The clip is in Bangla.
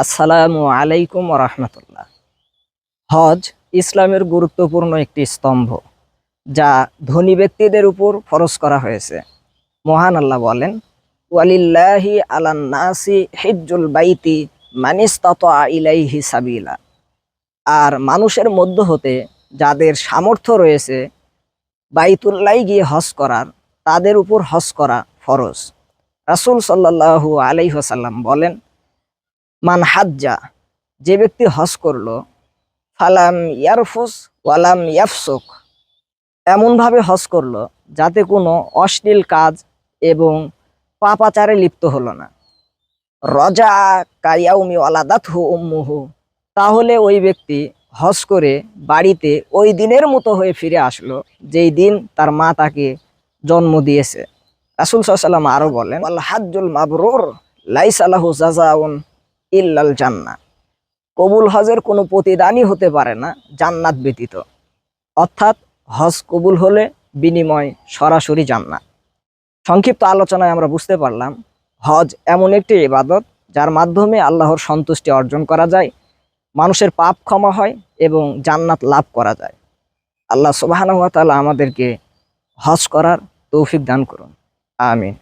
আসসালামু আলাইকুম রহমতুল্লাহ। হজ ইসলামের গুরুত্বপূর্ণ একটি স্তম্ভ, যা ধনী ব্যক্তিদের উপর ফরজ করা হয়েছে। মহান আল্লাহ বলেন, ওয়ালিল্লাহি আলান নাসি হিজ্জুল বাইতি মানিস্তাতা ইলাইহি সাবিলা। আর মানুষের মধ্য হতে যাদের সামর্থ্য রয়েছে বাইতুল্লাহ গিয়ে হজ করার, তাদের উপর হজ করা ফরজ। রাসূল সাল্লাল্লাহু আলাইহি ওয়াসাল্লাম বলেন, মান হাজ্জা, যে ব্যক্তি হজ করলো, ফালাম ইয়ারফুস ওয়ালাম ইয়াফসুক, এমনভাবে হজ করলো যাতে কোনো অশ্লীল কাজ এবং পাপাচারে লিপ্ত হলো না। রজা কায়াউমি ওয়ালাদাতহু উম্মুহু, তাহলে ওই ব্যক্তি হজ করে বাড়িতে ওই দিনের মতো হয়ে ফিরে আসলো যেই দিন তার মা তাকে জন্ম দিয়েছে। রাসূল সাল্লাল্লাহু আলাইহি ওয়াসাল্লাম আরো বলেন, ওয়াল হাজ্জুল মাবরুর লাইসা লাহু জাযাউন ইল্লাল জান্নাহ, কবুল হজের কোনো প্রতিদানই হতে পারে না জান্নাত ব্যতীত। অর্থাৎ হজ কবুল হলে বিনিময় সরাসরি জান্নাত। সংক্ষিপ্ত আলোচনায় আমরা বুঝতে পারলাম, হজ এমন একটি ইবাদত যার মাধ্যমে আল্লাহর সন্তুষ্টি অর্জন করা যায়, মানুষের পাপ ক্ষমা হয় এবং জান্নাত লাভ করা যায়। আল্লাহ সুবহানাহু ওয়া তাআলা আমাদেরকে হজ করার তৌফিক দান করুন। আমিন।